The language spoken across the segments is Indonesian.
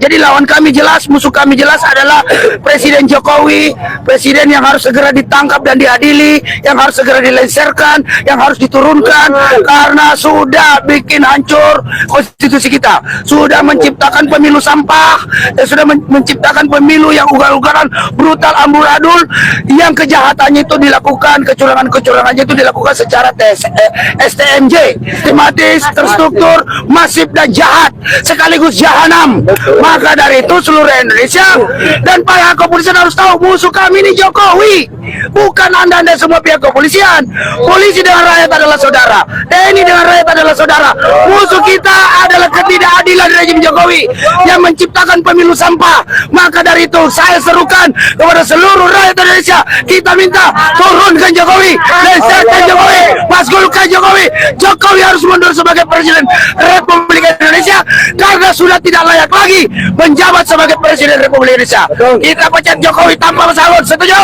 Jadi lawan kami jelas, musuh kami jelas adalah Presiden Jokowi, presiden yang harus segera ditangkap dan diadili, yang harus segera dilengsarkan, yang harus diturunkan karena sudah bikin hancur konstitusi kita, sudah menciptakan pemilu sampah, dan sudah menciptakan pemilu yang ugal-ugalan, brutal, amburadul, yang kejahatannya itu dilakukan, kecurangan-kecurangannya itu dilakukan secara STMJ, sistematis, terstruktur, masif dan jahat, sekaligus jahanam. Maka dari itu seluruh Indonesia dan pihak kepolisian harus tahu musuh kami ini Jokowi, bukan anda semua pihak kepolisian. Polisi dengan rakyat adalah saudara, TNI dengan rakyat adalah saudara. Musuh kita adalah ketidakadilan rezim Jokowi yang menciptakan pemilu sampah. Maka dari itu saya serukan kepada seluruh rakyat Indonesia, kita minta turunkan Jokowi, lengsarkan Jokowi, masgulkan Jokowi. Jokowi harus mundur sebagai presiden Republik Indonesia karena sudah tidak layak lagi menjabat sebagai presiden Republik Indonesia. Kita pecat Jokowi tanpa pesangon. Setuju?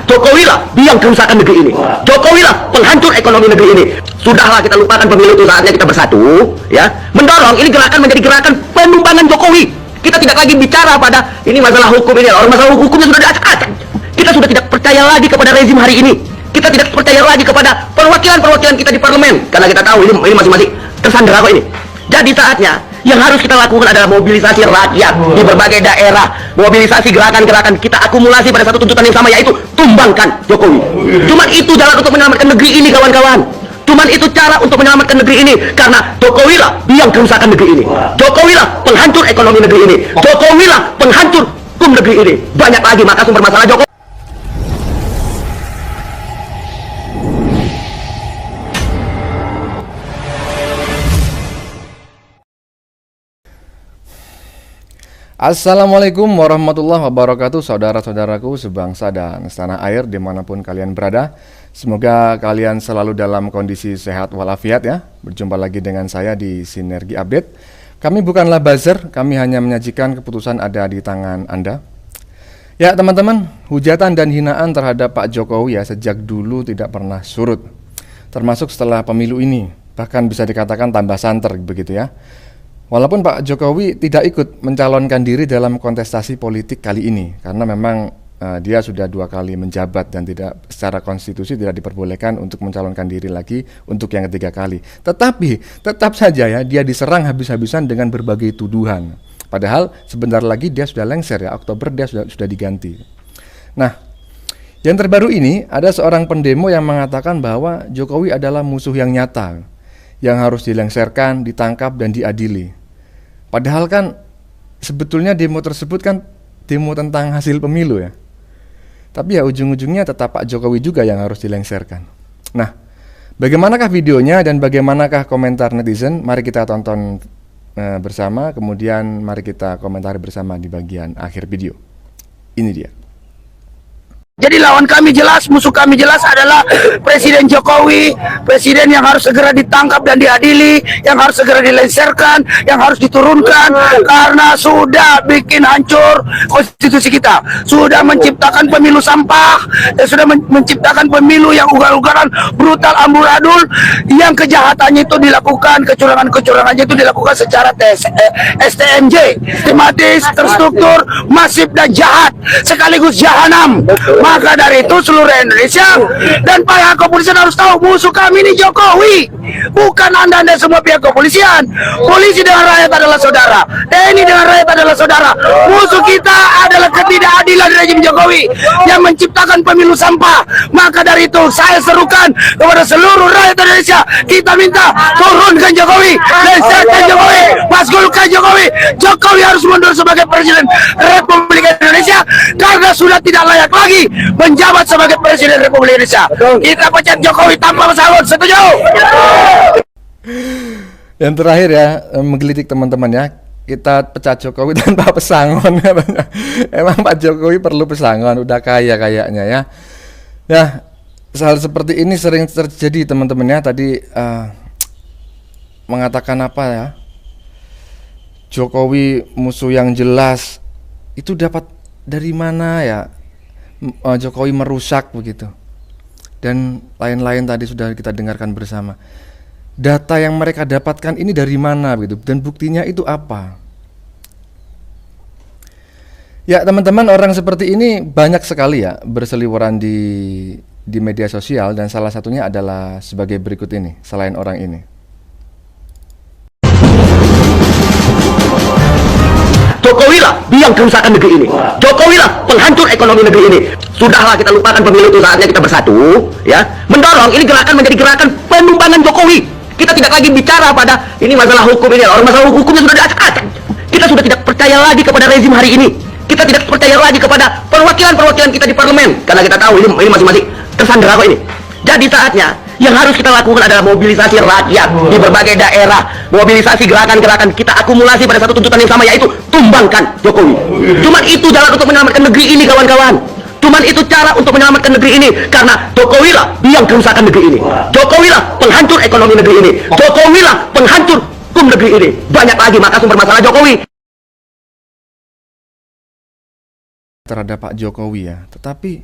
Jokowi lah biang kerusakan negeri ini. Jokowi lah penghancur ekonomi negeri ini. Sudahlah kita lupakan pemilu itu, saatnya kita bersatu, ya. Mendorong ini gerakan menjadi gerakan penumpangan Jokowi. Kita tidak lagi bicara pada ini masalah hukum ini. Orang masalah hukumnya sudah diacak-acak. Kita sudah tidak percaya lagi kepada rezim hari ini. Kita tidak percaya lagi kepada perwakilan-perwakilan kita di parlemen karena kita tahu ini masing-masing tersandera kok ini. Jadi saatnya yang harus kita lakukan adalah mobilisasi rakyat di berbagai daerah, mobilisasi gerakan-gerakan, kita akumulasi pada satu tuntutan yang sama, yaitu tumbangkan Jokowi. Cuman itu jalan untuk menyelamatkan negeri ini, kawan-kawan. Cuman itu cara untuk menyelamatkan negeri ini, karena Jokowi lah biang kerusakan negeri ini. Jokowi lah penghancur ekonomi negeri ini. Jokowi lah penghancur hukum negeri ini. Banyak lagi maka sumber masalah Jokowi. Assalamualaikum warahmatullahi wabarakatuh, saudara-saudaraku sebangsa dan setanah air dimanapun kalian berada. Semoga kalian selalu dalam kondisi sehat walafiat ya. Berjumpa lagi dengan saya di Sinergi Update. Kami bukanlah buzzer, kami hanya menyajikan keputusan ada di tangan Anda. Ya teman-teman, hujatan dan hinaan terhadap Pak Jokowi ya sejak dulu tidak pernah surut. Termasuk setelah pemilu ini, bahkan bisa dikatakan tambah santer begitu ya. Walaupun Pak Jokowi tidak ikut mencalonkan diri dalam kontestasi politik kali ini, karena memang dia sudah 2 kali menjabat dan tidak secara konstitusi tidak diperbolehkan untuk mencalonkan diri lagi untuk yang ketiga kali. Tetapi tetap saja ya dia diserang habis-habisan dengan berbagai tuduhan. Padahal sebentar lagi dia sudah lengser ya, Oktober dia sudah diganti. Nah, yang terbaru ini ada seorang pendemo yang mengatakan bahwa Jokowi adalah musuh yang nyata, yang harus dilengserkan, ditangkap dan diadili. Padahal kan sebetulnya demo tersebut kan demo tentang hasil pemilu ya. Tapi ya ujung-ujungnya tetap Pak Jokowi juga yang harus dilengserkan. Nah, bagaimanakah videonya dan bagaimanakah komentar netizen? Mari kita tonton bersama, kemudian mari kita komentari bersama di bagian akhir video. Ini dia. Jadi lawan kami jelas, musuh kami jelas adalah Presiden Jokowi, presiden yang harus segera ditangkap dan diadili, yang harus segera dilengsarkan, yang harus diturunkan karena sudah bikin hancur konstitusi kita, sudah menciptakan pemilu sampah, dan sudah menciptakan pemilu yang ugal-ugalan, brutal, amburadul, yang kejahatannya itu dilakukan, kecurangan-kecurangannya itu dilakukan secara STMJ, sistematis, terstruktur, masif dan jahat, sekaligus jahanam. Maka dari itu seluruh Indonesia dan pihak kepolisian harus tahu musuh kami ini Jokowi, bukan anda semua pihak kepolisian. Polisi dengan rakyat adalah saudara, TNI dengan rakyat adalah saudara. Musuh kita adalah ketidakadilan rezim Jokowi yang menciptakan pemilu sampah. Maka dari itu saya serukan kepada seluruh rakyat Indonesia, kita minta turunkan Jokowi, lengsarkan Jokowi, masgulkan Jokowi. Jokowi harus mundur sebagai presiden Republik Indonesia karena sudah tidak layak lagi menjabat sebagai presiden Republik Indonesia. Kita pecat Jokowi tanpa pesangon. Setuju? Yang terakhir ya, menggelitik teman-teman ya, kita pecat Jokowi tanpa pesangon. Emang Pak Jokowi perlu pesangon, udah kaya kayaknya ya. Ya, hal seperti ini sering terjadi teman-teman ya. Tadi mengatakan apa ya, Jokowi musuh yang jelas, itu dapat dari mana ya? Jokowi merusak begitu dan lain-lain tadi sudah kita dengarkan bersama. data yang mereka dapatkan ini dari mana gitu, dan buktinya itu apa. Ya teman-teman, orang seperti ini banyak sekali ya berseliweran di media sosial, dan salah satunya adalah sebagai berikut ini, selain orang ini. Jokowi lah biang kerusakan negeri ini. Jokowi lah penghancur ekonomi negeri ini. Sudahlah kita lupakan pemilu itu, saatnya kita bersatu, ya, mendorong ini gerakan menjadi gerakan penumpangan Jokowi. Kita tidak lagi bicara pada ini masalah hukum ini, orang masalah hukumnya sudah diacak-acak. Kita sudah tidak percaya lagi kepada rezim hari ini. Kita tidak percaya lagi kepada perwakilan-perwakilan kita di parlemen, karena kita tahu ini masing-masing tersandera kok ini. Jadi saatnya yang harus kita lakukan adalah mobilisasi rakyat di berbagai daerah, mobilisasi gerakan-gerakan, kita akumulasi pada satu tuntutan yang sama, yaitu tumbangkan Jokowi. Cuman itu jalan untuk menyelamatkan negeri ini, kawan-kawan. Cuman itu cara untuk menyelamatkan negeri ini, karena Jokowi lah biang kerusakan negeri ini. Jokowi lah penghancur ekonomi negeri ini. Jokowi lah penghancur hukum negeri ini. Banyak lagi maka sumber masalah Jokowi. Terhadap Pak Jokowi ya, tetapi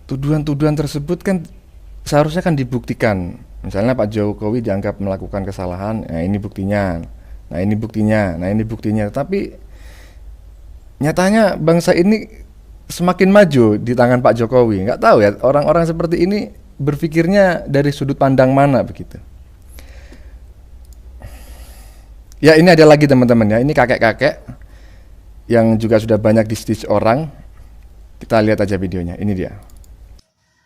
tuduhan-tuduhan tersebut kan seharusnya kan dibuktikan. Misalnya Pak Jokowi dianggap melakukan kesalahan, nah ini buktinya, nah ini buktinya, nah ini buktinya. Tapi nyatanya bangsa ini semakin maju di tangan Pak Jokowi. Nggak tahu ya, orang-orang seperti ini berpikirnya dari sudut pandang mana begitu. Ya ini ada lagi teman-teman ya, ini kakek-kakek yang juga sudah banyak di-stitch orang. Kita lihat aja videonya, ini dia.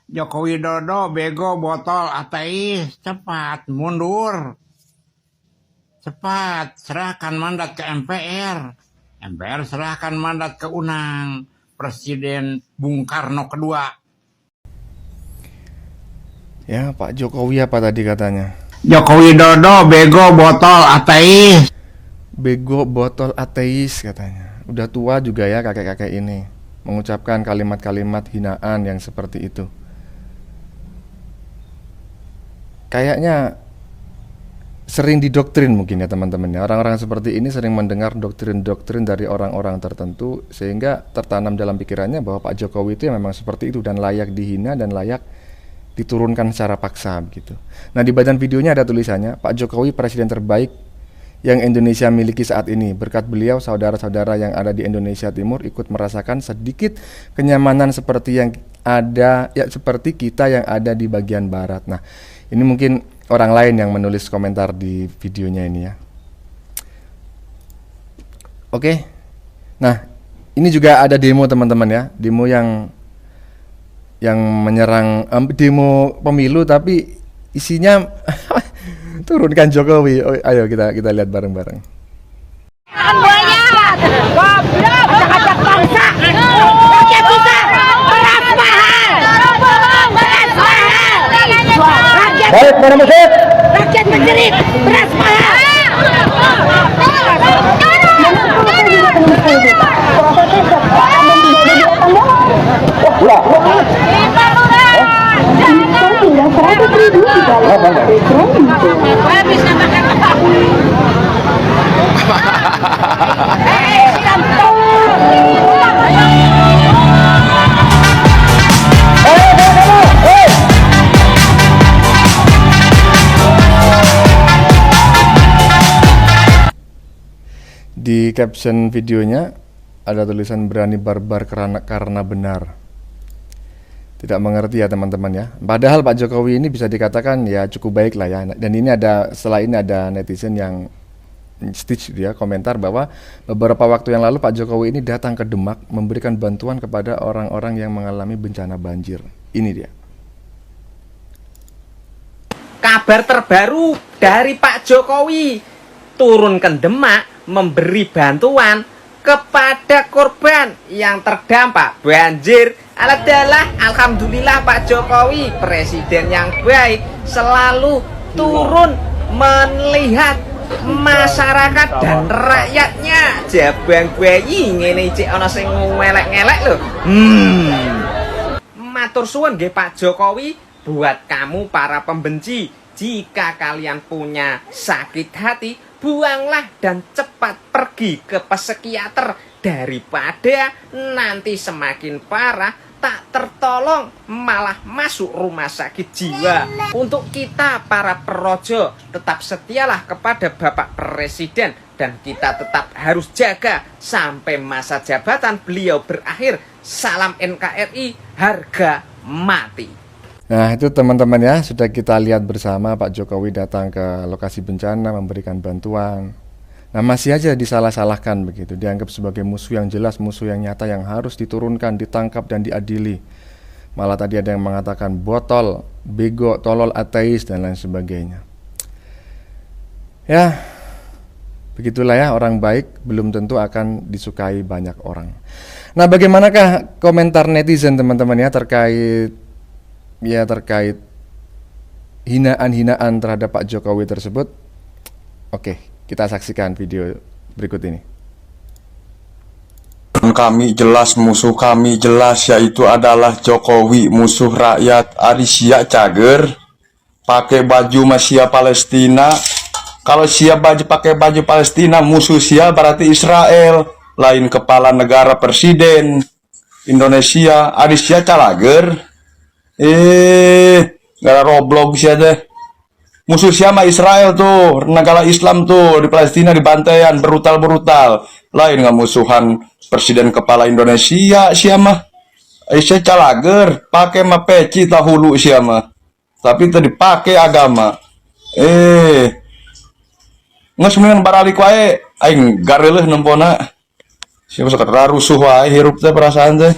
Joko Widodo bego botol ateis, cepat mundur. Cepat serahkan mandat ke MPR. MPR serahkan mandat ke Unang, Presiden Bung Karno kedua. Ya, Pak Jokowi apa tadi katanya? Joko Widodo bego botol ateis. Bego botol ateis katanya. Udah tua juga ya kakek-kakek ini mengucapkan kalimat-kalimat hinaan yang seperti itu. Kayaknya sering didoktrin mungkin ya teman-teman ya. Orang-orang seperti ini sering mendengar doktrin-doktrin dari orang-orang tertentu, sehingga tertanam dalam pikirannya bahwa Pak Jokowi itu ya memang seperti itu dan layak dihina dan layak diturunkan secara paksa begitu. Nah, di bagian videonya ada tulisannya, Pak Jokowi presiden terbaik yang Indonesia miliki saat ini. Berkat beliau, saudara-saudara yang ada di Indonesia Timur ikut merasakan sedikit kenyamanan seperti yang ada ya, seperti kita yang ada di bagian barat. Nah, ini mungkin orang lain yang menulis komentar di videonya ini ya. Oke. Nah, ini juga ada demo teman-teman ya, demo yang menyerang demo pemilu tapi isinya turunkan Jokowi. Oh, ayo kita lihat bareng-bareng. Banyak, goblok, acak-acak bangsa, rakyat kita, beras mahal, beras mahal, rakyat menjerit, beras mahal. Di caption videonya ada tulisan berani barbar karena benar. Tidak mengerti ya teman-teman ya. Padahal Pak Jokowi ini bisa dikatakan ya cukup baik lah ya. Dan ini setelah ini ada netizen yang stitch dia komentar bahwa beberapa waktu yang lalu Pak Jokowi ini datang ke Demak memberikan bantuan kepada orang-orang yang mengalami bencana banjir. Ini dia. Kabar terbaru dari Pak Jokowi, turun ke Demak memberi bantuan kepada korban yang terdampak banjir. Adalah alhamdulillah Pak Jokowi presiden yang baik, selalu turun melihat masyarakat dan rakyatnya. Jabang bayi ngene cek ana sing ngelek-ngelek lho. Matur suwun nggih Pak Jokowi, buat kamu para pembenci, jika kalian punya sakit hati, buanglah dan cepat pergi ke psikiater daripada nanti semakin parah tak tertolong, malah masuk rumah sakit jiwa. Untuk kita para perojo, tetap setialah kepada Bapak Presiden, dan kita tetap harus jaga sampai masa jabatan beliau berakhir. Salam NKRI, harga mati. Nah itu teman-teman ya, sudah kita lihat bersama Pak Jokowi datang ke lokasi bencana memberikan bantuan. Nah masih aja disalah-salahkan begitu, dianggap sebagai musuh yang jelas, musuh yang nyata yang harus diturunkan, ditangkap dan diadili. Malah tadi ada yang mengatakan botol, bego, tolol, ateis dan lain sebagainya. Ya, begitulah ya, orang baik belum tentu akan disukai banyak orang. Nah bagaimanakah komentar netizen teman-teman ya terkait hinaan-hinaan terhadap Pak Jokowi tersebut? Oke. Kita saksikan video berikut ini. Kami jelas, musuh kami jelas, yaitu adalah Jokowi, musuh rakyat. Arisia cager pakai baju Masia Palestina. Kalau siap pakai baju Palestina, musuh siap berarti Israel. Lain kepala negara presiden Indonesia. Arisia calager. Gara Roblox sih deh. Musuh siapa Israel tuh, negara Islam tuh, di Palestina dibantaian brutal-brutal. Lain nggak musuhan presiden kepala Indonesia siapa? Aisyah calager, pakai ma peci tahulu siapa? Tapi tadi pakai agama. Nggak semuanya baralik wae, aing gareleh nempona. Siapa sekedar rusuh wae hirup teh perasaan teh.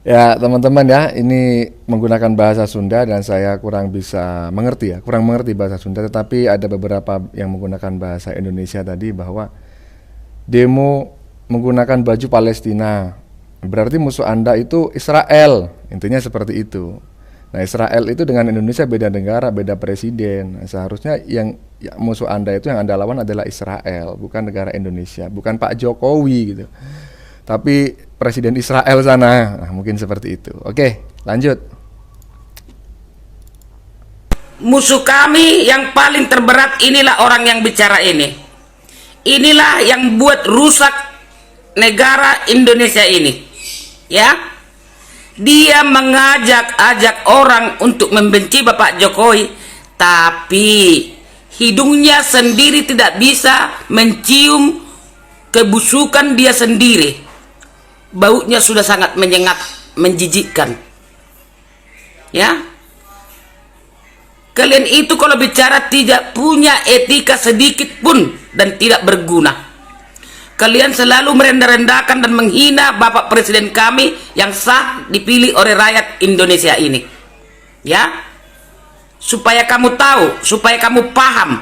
Ya teman-teman ya, ini menggunakan bahasa Sunda dan saya kurang bisa mengerti ya, kurang mengerti bahasa Sunda, tetapi ada beberapa yang menggunakan bahasa Indonesia tadi bahwa demo menggunakan baju Palestina, berarti musuh Anda itu Israel, intinya seperti itu. Nah Israel itu dengan Indonesia beda negara, beda presiden. Nah, seharusnya yang musuh Anda itu yang Anda lawan adalah Israel, bukan negara Indonesia, bukan Pak Jokowi gitu. Tapi presiden Israel sana, nah, mungkin seperti itu. Oke, lanjut. Musuh kami yang paling terberat inilah orang yang bicara ini. Inilah yang buat rusak negara Indonesia ini. Ya, dia mengajak-ajak orang untuk membenci Bapak Jokowi, tapi hidungnya sendiri tidak bisa mencium kebusukan dia sendiri. Baunya sudah sangat menyengat, menjijikkan. Ya, kalian itu kalau bicara tidak punya etika sedikit pun dan tidak berguna. Kalian selalu merendah-rendahkan dan menghina Bapak Presiden kami yang sah dipilih oleh rakyat Indonesia ini. Ya, supaya kamu tahu, supaya kamu paham,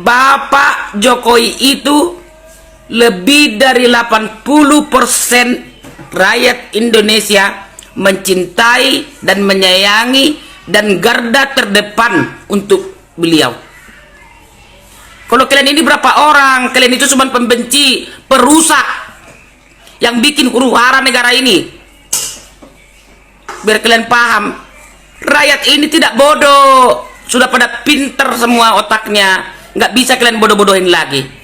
Bapak Jokowi itu lebih dari 80% rakyat Indonesia mencintai dan menyayangi dan garda terdepan untuk beliau. Kalau kalian ini berapa orang? Kalian itu cuma pembenci, perusak yang bikin huru-hara negara ini. Biar kalian paham, rakyat ini tidak bodoh, sudah pada pinter semua otaknya, nggak bisa kalian bodoh-bodohin lagi.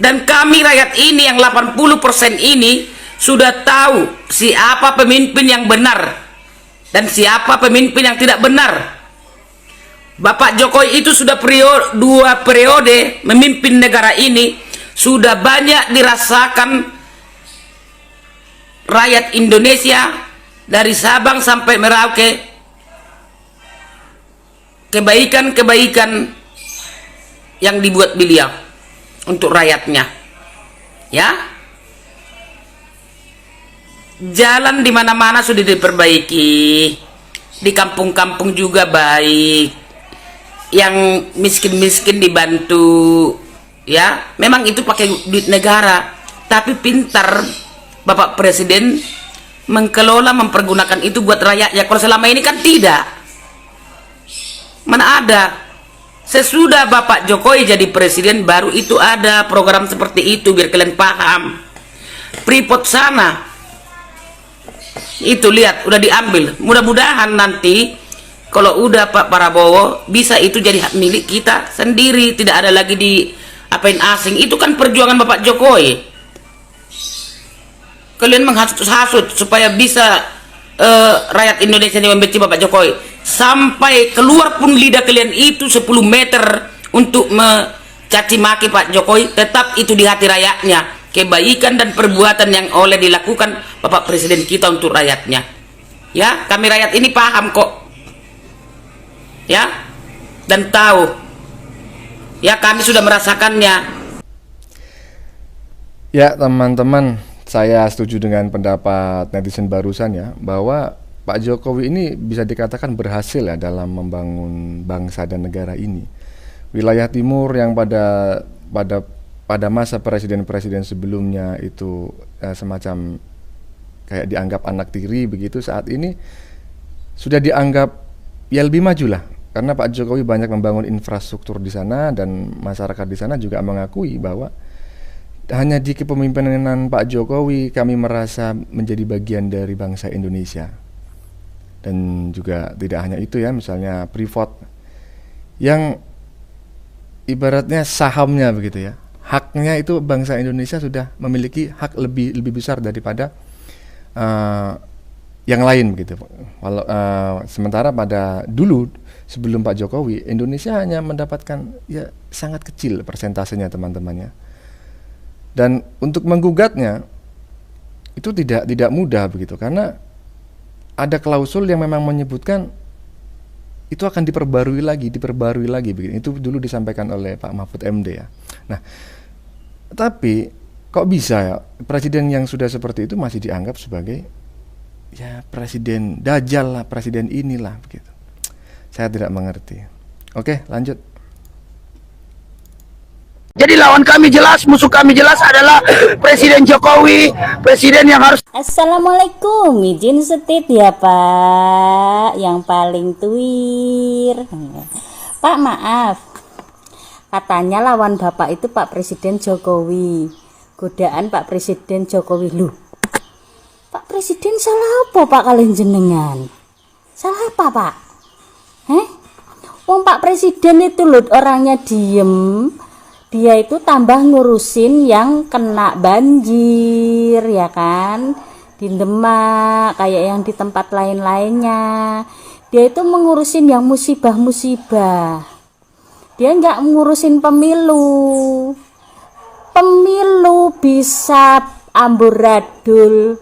Dan kami rakyat ini yang 80% ini sudah tahu siapa pemimpin yang benar dan siapa pemimpin yang tidak benar. Bapak Jokowi itu sudah 2 periode memimpin negara ini, sudah banyak dirasakan rakyat Indonesia dari Sabang sampai Merauke, kebaikan-kebaikan yang dibuat beliau untuk rakyatnya. Ya, jalan di mana-mana sudah diperbaiki, di kampung-kampung juga baik, yang miskin-miskin dibantu. Ya, memang itu pakai duit negara, tapi pintar Bapak Presiden mengelola, mempergunakan itu buat rakyatnya. Kalau selama ini kan tidak, mana ada. Sesudah Bapak Jokowi jadi presiden baru itu ada program seperti itu, biar kalian paham. Freeport sana itu lihat udah diambil. Mudah-mudahan nanti kalau udah Pak Prabowo bisa itu jadi hak milik kita sendiri, tidak ada lagi di apain asing. Itu kan perjuangan Bapak Jokowi. kalian menghasut-hasut supaya bisa rakyat Indonesia ini membenci Bapak Jokowi. Sampai keluar pun lidah kalian itu 10 meter untuk mencaci maki Pak Jokowi, tetap itu di hati rakyatnya. Kebaikan dan perbuatan yang oleh dilakukan Bapak Presiden kita untuk rakyatnya. Ya, kami rakyat ini paham kok. Ya, dan tahu. Ya, kami sudah merasakannya. Ya teman-teman, saya setuju dengan pendapat netizen barusan ya, bahwa Pak Jokowi ini bisa dikatakan berhasil ya dalam membangun bangsa dan negara ini. Wilayah timur yang pada masa presiden-presiden sebelumnya itu semacam kayak dianggap anak tiri begitu, saat ini sudah dianggap ya lebih maju lah, karena Pak Jokowi banyak membangun infrastruktur di sana dan masyarakat di sana juga mengakui bahwa hanya di kepemimpinan Pak Jokowi kami merasa menjadi bagian dari bangsa Indonesia. Dan juga tidak hanya itu ya, misalnya Freeport yang ibaratnya sahamnya begitu ya, haknya itu bangsa Indonesia sudah memiliki hak lebih besar daripada yang lain begitu. Walau sementara pada dulu sebelum Pak Jokowi, Indonesia hanya mendapatkan ya sangat kecil persentasenya teman-temannya. Dan untuk menggugatnya itu tidak mudah begitu, karena ada klausul yang memang menyebutkan itu akan diperbarui lagi begitu. Itu dulu disampaikan oleh Pak Mahfud MD ya. Nah, tapi kok bisa ya presiden yang sudah seperti itu masih dianggap sebagai ya presiden dajjal lah, presiden inilah begitu. Saya tidak mengerti. Oke, lanjut. Jadi lawan kami jelas, musuh kami jelas adalah Presiden Jokowi, presiden yang harus. Assalamualaikum, izin setit ya Pak, yang paling tuir. Pak maaf, katanya lawan Bapak itu Pak Presiden Jokowi. Godaan Pak Presiden Jokowi. Loh, Pak Presiden salah apa Pak kalian jenengan? Salah apa Pak? Wong Pak Presiden itu loh orangnya diem, dia itu tambah ngurusin yang kena banjir ya kan, di Demak kayak yang di tempat lain-lainnya. Dia itu mengurusin yang musibah-musibah, dia nggak ngurusin pemilu. Pemilu bisa amburadul,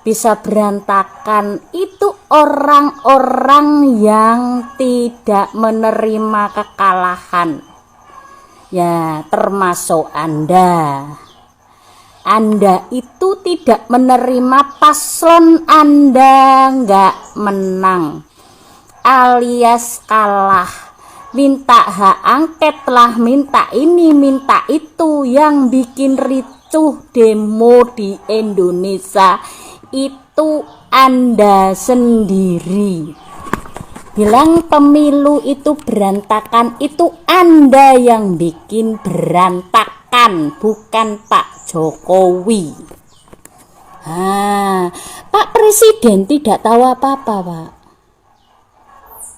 bisa berantakan, itu orang-orang yang tidak menerima kekalahan. Ya, termasuk Anda. Anda itu tidak menerima paslon Anda nggak menang, alias kalah. Minta hak angket lah, minta ini, minta itu, yang bikin ricuh demo di Indonesia itu Anda sendiri. Bilang pemilu itu berantakan, itu Anda yang bikin berantakan, bukan Pak Jokowi. Pak Presiden tidak tahu apa-apa Pak.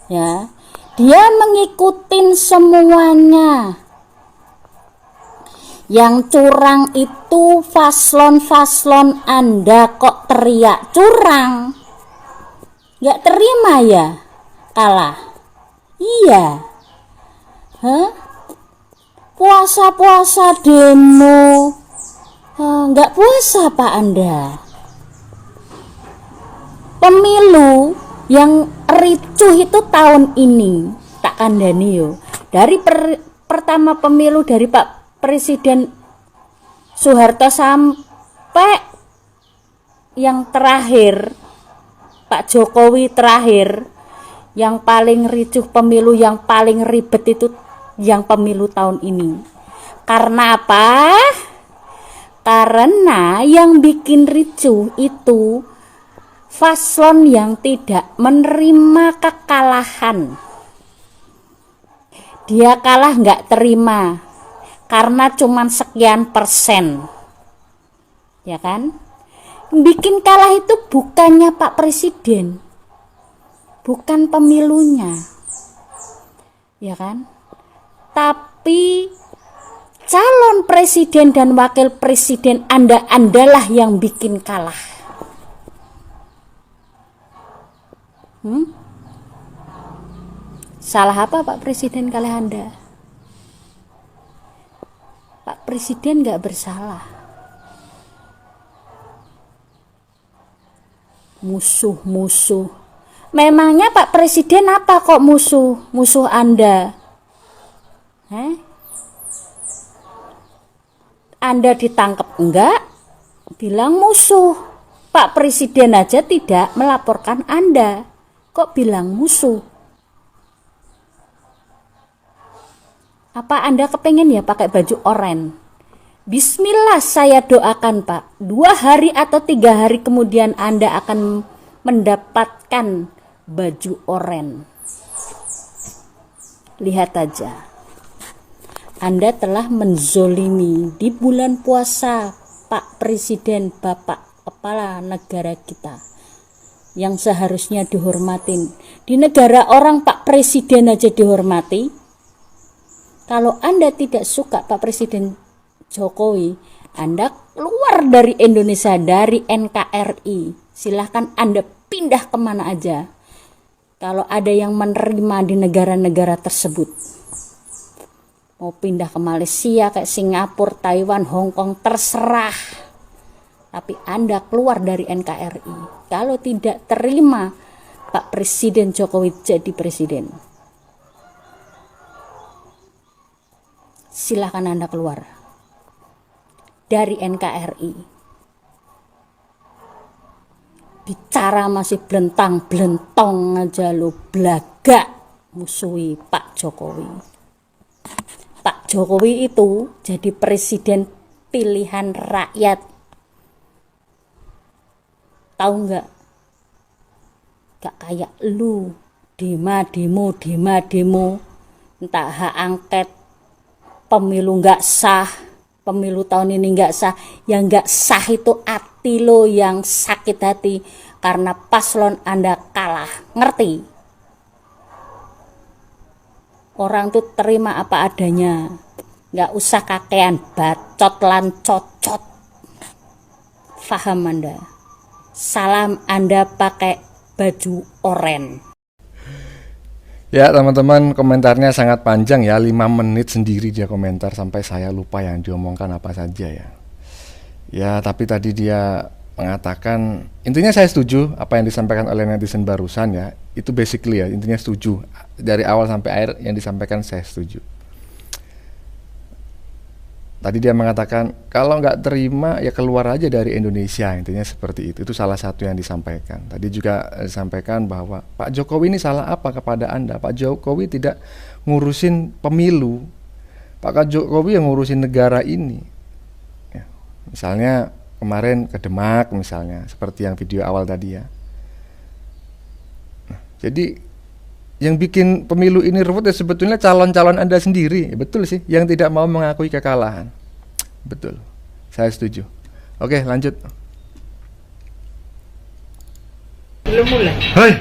Ya, dia mengikutin semuanya. Yang curang itu paslon-paslon Anda, kok teriak curang? Nggak terima ya? Kalah. Iya. Puasa-puasa demo. Nggak puasa Pak Anda. Pemilu yang ricuh itu tahun ini, tak kandani yo. Dari pertama pemilu dari Pak Presiden Soeharto sampai yang terakhir Pak Jokowi terakhir, yang paling ricuh pemilu, yang paling ribet itu yang pemilu tahun ini. Karena apa? Karena yang bikin ricuh itu paslon yang tidak menerima kekalahan. Dia kalah nggak terima karena cuman sekian persen, ya kan? Bikin kalah itu bukannya Pak Presiden, bukan pemilunya, ya kan? Tapi calon presiden dan wakil presiden Anda-andalah yang bikin kalah. Salah apa Pak Presiden kalah Anda? Pak Presiden nggak bersalah. Musuh-musuh. Memangnya Pak Presiden apa kok musuh? Musuh Anda? Anda ditangkap enggak? Bilang musuh. Pak Presiden aja tidak melaporkan Anda. Kok bilang musuh? Apa Anda kepengen ya pakai baju oranye? Bismillah saya doakan Pak. 2 hari atau 3 hari kemudian Anda akan mendapatkan baju oranye. Lihat aja. Anda telah menzolimi di bulan puasa Pak Presiden, Bapak Kepala Negara kita. Yang seharusnya dihormatin. Di negara orang Pak Presiden aja dihormati. Kalau Anda tidak suka Pak Presiden Jokowi, Anda keluar dari Indonesia, dari NKRI. Silahkan Anda pindah kemana aja. Kalau ada yang menerima di negara-negara tersebut. Mau pindah ke Malaysia, kayak Singapura, Taiwan, Hong Kong, terserah. Tapi Anda keluar dari NKRI. Kalau tidak terima Pak Presiden Jokowi jadi presiden, silahkan Anda keluar dari NKRI. Bicara masih belentang-belentong aja lo, belagak musuhi Pak Jokowi. Pak Jokowi itu jadi presiden pilihan rakyat. Tahu nggak? Gak kayak lu demo, entah hak angket, pemilu nggak sah, pemilu tahun ini nggak sah. Yang nggak sah itu hati lo yang sakit hati karena paslon Anda kalah. Ngerti? Orang tuh terima apa adanya, nggak usah kakean bacot lan cocot. Faham Anda? Salam Anda pakai baju oranye. Ya teman-teman, komentarnya sangat panjang ya, 5 menit sendiri dia komentar sampai saya lupa yang diomongkan apa saja ya. Ya tapi tadi dia mengatakan, intinya saya setuju apa yang disampaikan oleh netizen barusan ya. Itu basically ya, intinya setuju. Dari awal sampai akhir yang disampaikan saya setuju. Tadi dia mengatakan, kalau nggak terima ya keluar aja dari Indonesia, intinya seperti itu. Itu salah satu yang disampaikan. Tadi juga disampaikan bahwa Pak Jokowi ini salah apa kepada Anda? Pak Jokowi tidak ngurusin pemilu. Pak Jokowi yang ngurusin negara ini. Ya, misalnya kemarin ke Demak misalnya, seperti yang video awal tadi ya. Nah, jadi yang bikin pemilu ini ruwet ya sebetulnya calon-calon Anda sendiri. Ya, betul sih, yang tidak mau mengakui kekalahan. Betul, saya setuju. Oke, lanjut. Belum mulai. Hei,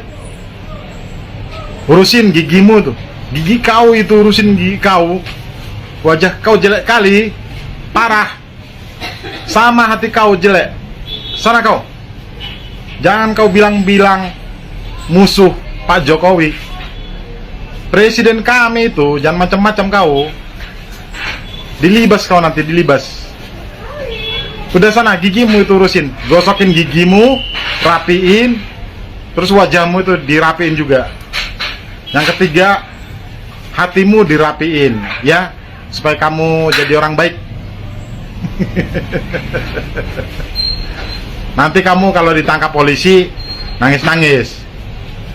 urusin gigimu tuh. Gigi kau itu urusin gigi kau. Wajah kau jelek kali, parah. Sama hati kau jelek. Sana kau. Jangan kau bilang-bilang musuh Pak Jokowi. Presiden kami itu jangan macam-macam kau. Dilibas kau nanti, dilibas. Udah sana, gigimu itu urusin. Gosokin gigimu, rapiin. Terus wajahmu itu dirapiin juga. Yang ketiga, hatimu dirapiin, ya, supaya kamu jadi orang baik. Nanti kamu kalau ditangkap polisi nangis-nangis,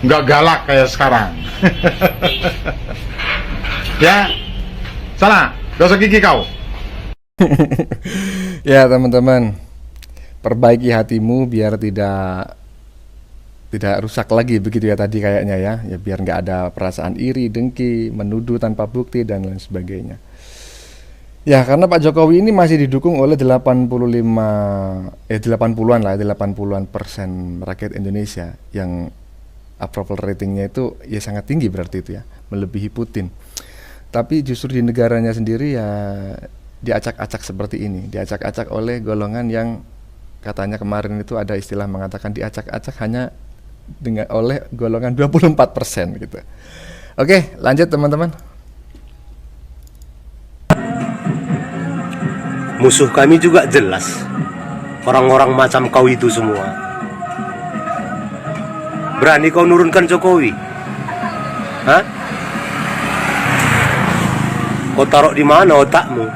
nggak galak kayak sekarang. Ya, sana gosok gigi kau. Ya teman-teman, perbaiki hatimu biar tidak rusak lagi begitu ya tadi kayaknya ya. Ya biar nggak ada perasaan iri, dengki, menuduh tanpa bukti dan lain sebagainya. Ya karena Pak Jokowi ini masih didukung oleh 80-an lah, 80-an persen rakyat Indonesia yang approval ratingnya itu ya sangat tinggi, berarti itu ya, melebihi Putin. Tapi justru di negaranya sendiri ya diacak-acak seperti ini, diacak-acak oleh golongan yang katanya kemarin itu ada istilah mengatakan diacak-acak hanya oleh golongan 24% gitu. Oke, lanjut teman-teman. Musuh kami juga jelas, orang-orang macam kau itu semua. Berani kau nurunkan Jokowi? Hah? Kau taruh di mana otakmu?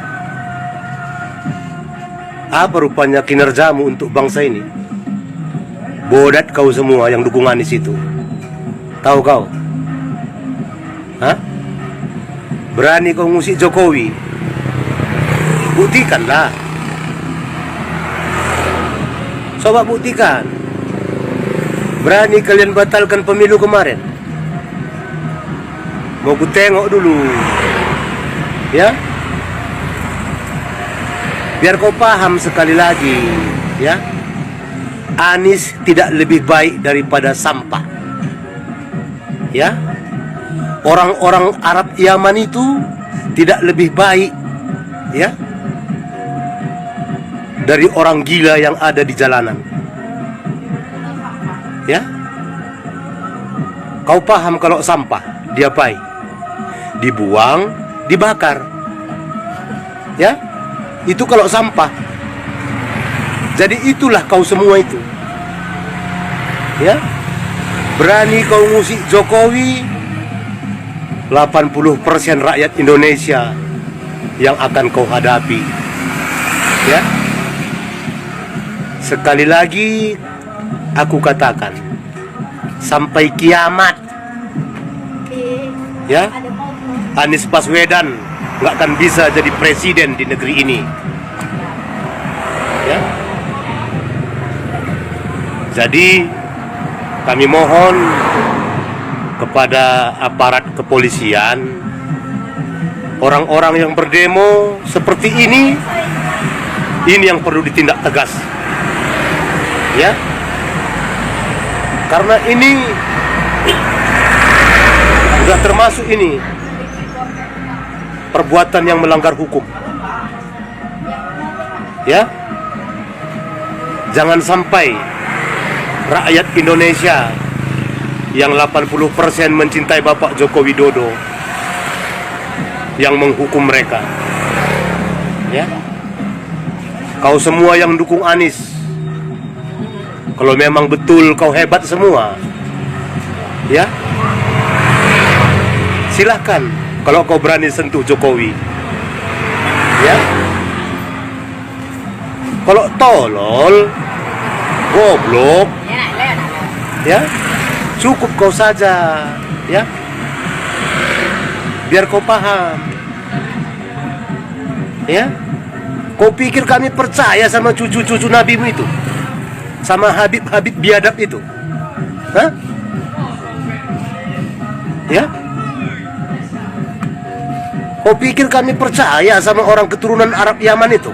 Apa rupanya kinerjamu untuk bangsa ini? Bodat kau semua yang dukung Anies itu. Tahu kau? Hah? Berani kau ngusik Jokowi? Buktikanlah. Coba buktikan. Berani kalian batalkan pemilu kemarin? Mau ku tengok dulu. Ya? Biar kau paham sekali lagi, ya. Anies tidak lebih baik daripada sampah. Ya? Orang-orang Arab Yaman itu tidak lebih baik, ya, dari orang gila yang ada di jalanan. Ya? Kau paham kalau sampah diapain? Dibuang, dibakar. Ya? Itu kalau sampah. Jadi itulah kau semua itu. Ya? Berani kau ngusik Jokowi, 80% rakyat Indonesia yang akan kau hadapi. Ya? Sekali lagi aku katakan, sampai kiamat, ya, Anies Baswedan nggak akan bisa jadi presiden di negeri ini. Ya. Jadi kami mohon kepada aparat kepolisian, orang-orang yang berdemo seperti ini yang perlu ditindak tegas. Ya, karena ini sudah termasuk ini perbuatan yang melanggar hukum. Ya, jangan sampai rakyat Indonesia yang 80% mencintai Bapak Joko Widodo yang menghukum mereka. Ya, kau semua yang dukung Anies, kalau memang betul kau hebat semua, ya, silahkan kalau kau berani sentuh Jokowi. Ya, kalau tolol, goblok, ya, cukup kau saja, ya, biar kau paham. Ya, kau pikir kami percaya sama cucu-cucu nabimu itu? Sama Habib-Habib biadab itu? Hah? Ya? Kau pikir kami percaya sama orang keturunan Arab Yaman itu?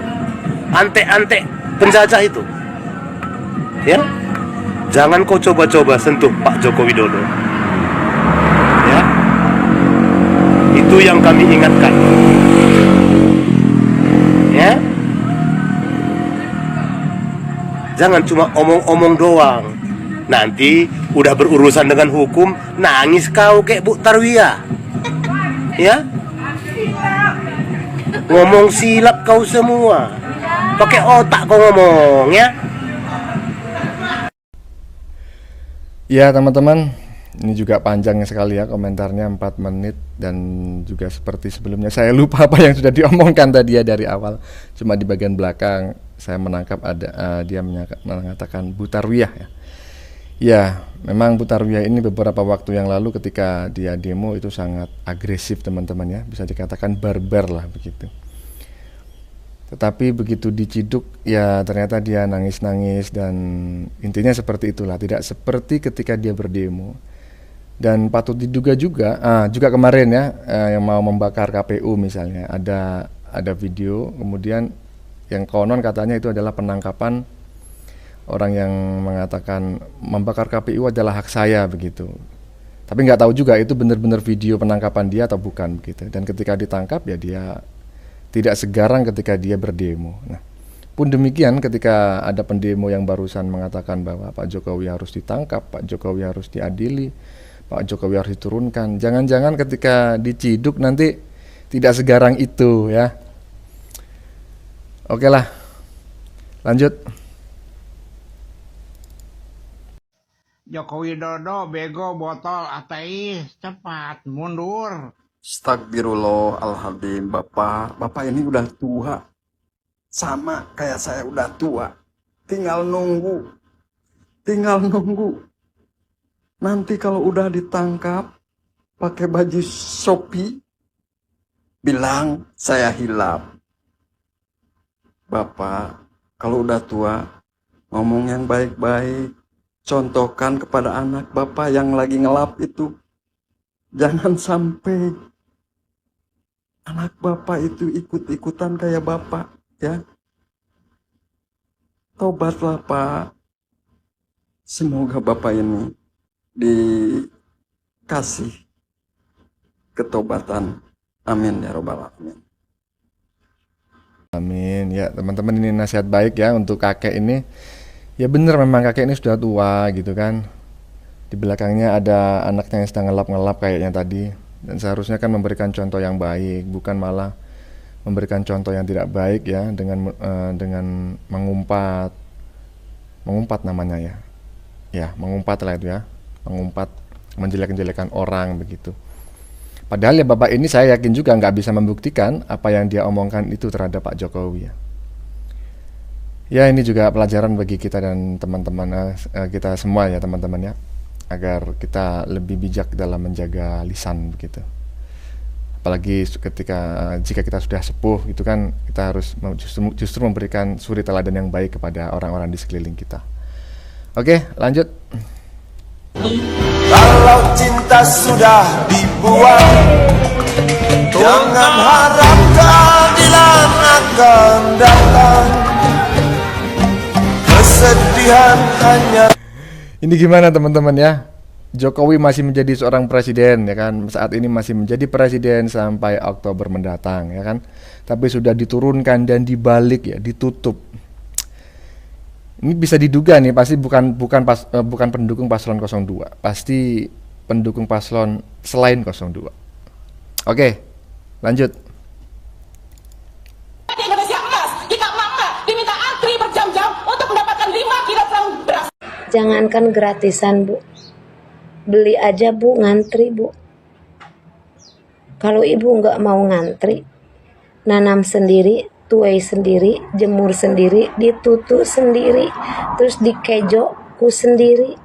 Antek-antek penjajah itu? Ya? Jangan kau coba-coba sentuh Pak Joko Widodo. Ya? Itu yang kami ingatkan. Ya? Jangan cuma omong-omong doang. Nanti udah berurusan dengan hukum, nangis kau kayak Bu Tarwiyah. Ya? Ngomong silap kau semua. Pakai otak kau ngomong, ya? Ya teman-teman, ini juga panjang sekali ya komentarnya, 4 menit. Dan juga seperti sebelumnya saya lupa apa yang sudah diomongkan tadi ya dari awal. Cuma di bagian belakang saya menangkap ada dia mengatakan Bu Tarwiyah ya. Ya, memang Bu Tarwiyah ini beberapa waktu yang lalu ketika dia demo itu sangat agresif teman-teman ya, bisa dikatakan barbar lah begitu. Tetapi begitu diciduk ya ternyata dia nangis-nangis dan intinya seperti itulah, tidak seperti ketika dia berdemo. Dan patut diduga juga juga kemarin ya yang mau membakar KPU misalnya, ada video kemudian yang konon katanya itu adalah penangkapan orang yang mengatakan membakar KPU adalah hak saya begitu. Tapi nggak tahu juga itu benar-benar video penangkapan dia atau bukan begitu. Dan ketika ditangkap ya dia tidak segarang ketika dia berdemo. Nah, pun demikian ketika ada pendemo yang barusan mengatakan bahwa Pak Jokowi harus ditangkap, Pak Jokowi harus diadili, Pak Jokowi harus diturunkan. Jangan-jangan ketika diciduk nanti tidak segarang itu ya. Oke lah, lanjut. Joko Widodo bego botol ateis, cepat mundur. Astagfirullahaladzim, Bapak ini udah tua. Sama kayak saya udah tua. Tinggal nunggu. Nanti kalau udah ditangkap pakai baju Shopee, bilang saya hilaf. Bapak, kalau udah tua, ngomong yang baik-baik. Contohkan kepada anak Bapak yang lagi ngelap itu. Jangan sampai anak Bapak itu ikut-ikutan kayak Bapak, ya. Tobatlah, Pak. Semoga Bapak ini dikasih ketobatan. Amin ya robbal alamin. Amin. Ya, teman-teman, ini nasihat baik ya untuk kakek ini. Ya bener, memang kakek ini sudah tua gitu kan. Di belakangnya ada anaknya yang sedang ngelap-ngelap kayaknya tadi. Dan seharusnya kan memberikan contoh yang baik, bukan malah memberikan contoh yang tidak baik ya, dengan mengumpat namanya ya. Ya, mengumpat lah itu ya. Mengumpat, menjelek-jelekan orang begitu. Padahal ya Bapak ini saya yakin juga nggak bisa membuktikan apa yang dia omongkan itu terhadap Pak Jokowi ya. Ya, ini juga pelajaran bagi kita dan teman-teman kita semua ya teman-teman ya, agar kita lebih bijak dalam menjaga lisan begitu. Apalagi jika kita sudah sepuh itu kan kita harus justru memberikan suri teladan yang baik kepada orang-orang di sekeliling kita. Oke, lanjut. Kalau cinta sudah dibuang, jangan harap keadilan akan datang. Kesedihan hanya. Ini gimana teman-teman ya? Jokowi masih menjadi seorang presiden ya kan? Saat ini masih menjadi presiden sampai Oktober mendatang ya kan? Tapi sudah diturunkan dan dibalik ya, ditutup. Ini bisa diduga nih pasti bukan pendukung paslon 02. Pasti pendukung paslon selain 02. Oke, lanjut. Di Indonesia emas, jika emak-emak diminta antri berjam-jam untuk mendapatkan 5 kilogram beras. Jangankan gratisan, Bu. Beli aja, Bu, ngantri, Bu. Kalau Ibu nggak mau ngantri, nanam sendiri, tuai sendiri, jemur sendiri, ditutu sendiri, terus dikejoku sendiri.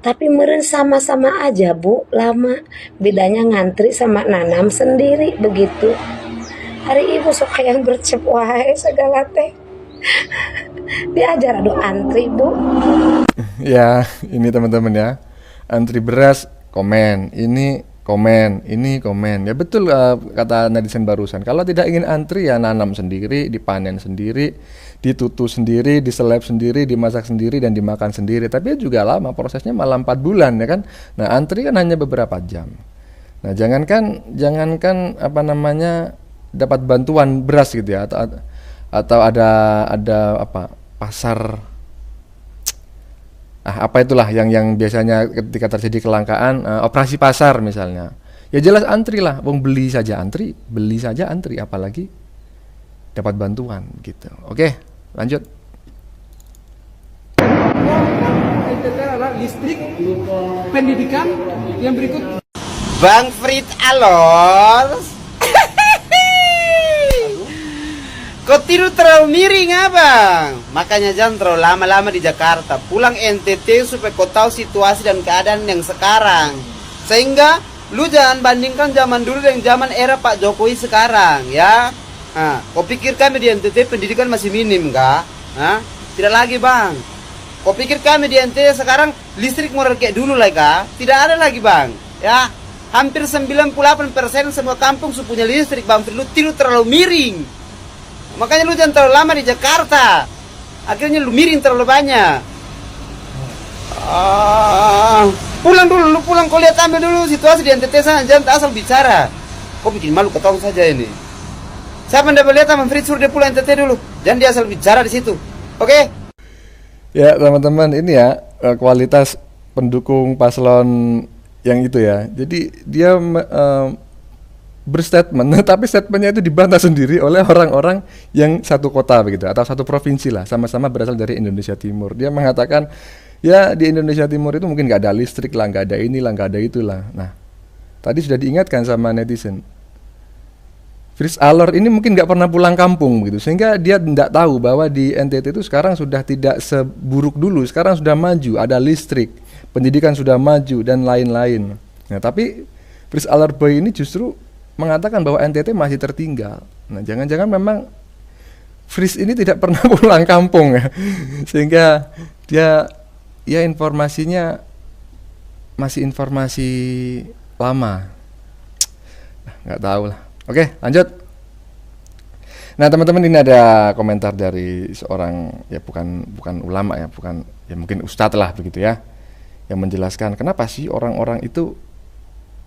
Tapi meren sama-sama aja, Bu, lama. Bedanya ngantri sama nanam sendiri, begitu. Hari Ibu sok yang bercep wae segala teh. Diajar aduh antri, Bu. Ya, ini teman-teman ya. Antri beras, komen. Ini komen. Ya betul kata netizen barusan. Kalau tidak ingin antri ya nanam sendiri, dipanen sendiri, ditutu sendiri, diseleb sendiri, dimasak sendiri dan dimakan sendiri. Tapi juga lama, prosesnya malah 4 bulan ya kan. Nah, antri kan hanya beberapa jam. Nah, jangankan dapat bantuan beras gitu ya, atau ada apa pasar apa itulah yang biasanya ketika terjadi kelangkaan, operasi pasar misalnya, ya jelas antri lah, beli saja antri, apalagi dapat bantuan gitu. Oke, lanjut. Listrik, pendidikan yang berikut. Bang Frit Alor. Kau tidur terlalu miring abang. Makanya jangan terlalu lama-lama di Jakarta. Pulang NTT supaya kau tahu situasi dan keadaan yang sekarang. Sehingga lu jangan bandingkan zaman dulu dengan zaman era Pak Jokowi sekarang ya. Nah, kau pikir kami di NTT pendidikan masih minim kah? Nah, tidak lagi bang. Kau pikir kami di NTT sekarang listrik murah kayak dulu lagi kah? Tidak ada lagi bang. Ya, hampir 98% semua kampung punya listrik bang. Lu tidur terlalu miring. Makanya lu jangan terlalu lama di Jakarta. Akhirnya lu miring terlalu banyak. Pulang dulu, lu pulang kau lihat ambil dulu situasi di NTT sana. Jangan asal bicara. Kau bikin malu ketong saja ini. Siapa yang dapat lihat sama Fritz suruh dia pulang NTT dulu. Jangan dia asal bicara di situ. Oke? Ya teman-teman, ini ya kualitas pendukung paslon yang itu ya. Jadi dia berstatement, tapi statementnya itu dibantah sendiri oleh orang-orang yang satu kota begitu, atau satu provinsi lah, sama-sama berasal dari Indonesia Timur. Dia mengatakan, ya di Indonesia Timur itu mungkin nggak ada listrik lah, nggak ada inilah, nggak ada itulah. Nah, tadi sudah diingatkan sama netizen, Fritz Alor ini mungkin nggak pernah pulang kampung begitu, sehingga dia tidak tahu bahwa di NTT itu sekarang sudah tidak seburuk dulu, sekarang sudah maju, ada listrik, pendidikan sudah maju dan lain-lain. Nah, tapi Fritz Alor Boy ini justru mengatakan bahwa NTT masih tertinggal. Nah, jangan-jangan memang Fritz ini tidak pernah pulang kampung ya, sehingga dia ya informasinya masih informasi lama. Nggak tahu lah. Oke, lanjut. Nah, teman-teman, ini ada komentar dari seorang ya bukan ulama ya, bukan ya mungkin ustadz lah begitu ya, yang menjelaskan kenapa sih orang-orang itu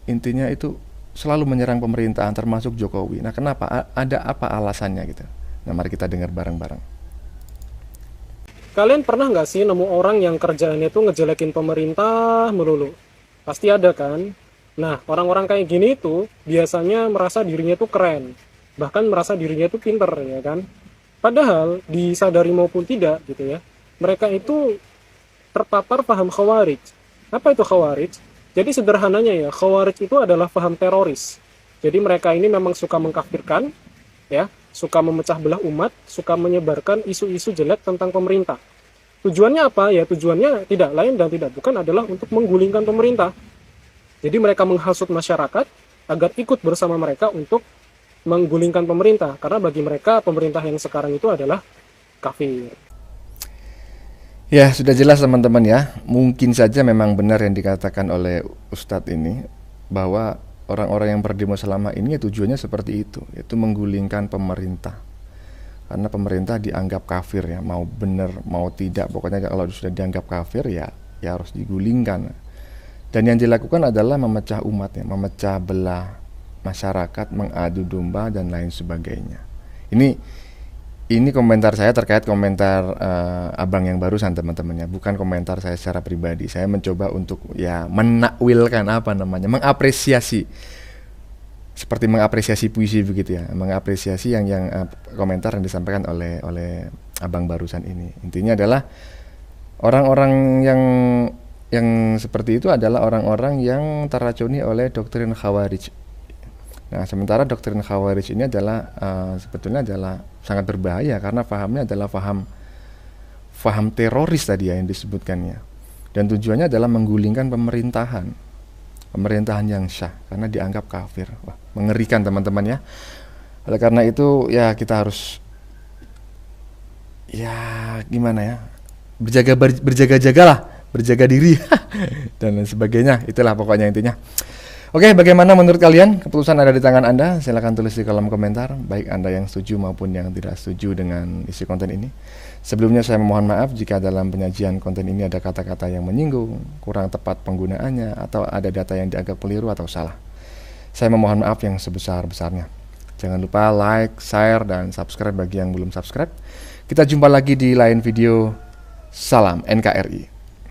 intinya itu selalu menyerang pemerintahan termasuk Jokowi. Nah, kenapa? Ada apa alasannya gitu? Nah, mari kita dengar bareng-bareng. Kalian pernah nggak sih nemu orang yang kerjaannya tuh ngejelekin pemerintah melulu? Pasti ada kan? Nah, orang-orang kayak gini tuh biasanya merasa dirinya tuh keren, bahkan merasa dirinya tuh pinter, ya kan? Padahal disadari maupun tidak gitu ya, mereka itu terpapar paham khawarij. Apa itu khawarij? Jadi sederhananya ya, khawarij itu adalah paham teroris. Jadi mereka ini memang suka mengkafirkan, ya, suka memecah belah umat, suka menyebarkan isu-isu jelek tentang pemerintah. Tujuannya apa? Ya tujuannya tidak lain dan tidak bukan adalah untuk menggulingkan pemerintah. Jadi mereka menghasut masyarakat agar ikut bersama mereka untuk menggulingkan pemerintah. Karena bagi mereka pemerintah yang sekarang itu adalah kafir. Ya, sudah jelas teman-teman ya. Mungkin saja memang benar yang dikatakan oleh Ustadz ini, bahwa orang-orang yang berdemo selama ini tujuannya seperti itu, yaitu menggulingkan pemerintah. Karena pemerintah dianggap kafir ya, mau benar mau tidak, pokoknya kalau sudah dianggap kafir ya harus digulingkan. Dan yang dilakukan adalah memecah umat ya, memecah belah masyarakat, mengadu domba dan lain sebagainya. Ini komentar saya terkait komentar abang yang barusan teman-temannya, bukan komentar saya secara pribadi. Saya mencoba untuk ya menakwilkan mengapresiasi, seperti mengapresiasi puisi begitu ya, mengapresiasi yang komentar yang disampaikan oleh abang barusan ini. Intinya adalah orang-orang yang seperti itu adalah orang-orang yang terracuni oleh doktrin Khawarij. Nah, sementara doktrin Khawarij ini adalah sebetulnya adalah sangat berbahaya karena pahamnya adalah paham teroris tadi ya yang disebutkannya. Dan tujuannya adalah menggulingkan pemerintahan yang syah karena dianggap kafir. Wah, mengerikan teman-teman ya. Oleh karena itu ya kita harus ya gimana ya? Berjaga-jagalah. Berjaga diri dan lain sebagainya. Itulah pokoknya intinya. Oke, bagaimana menurut kalian? Keputusan ada di tangan Anda. Silahkan tulis di kolom komentar, baik Anda yang setuju maupun yang tidak setuju dengan isi konten ini. Sebelumnya saya memohon maaf jika dalam penyajian konten ini ada kata-kata yang menyinggung, kurang tepat penggunaannya, atau ada data yang dianggap keliru atau salah. Saya memohon maaf yang sebesar-besarnya. Jangan lupa like, share, dan subscribe bagi yang belum subscribe. Kita jumpa lagi di lain video. Salam NKRI.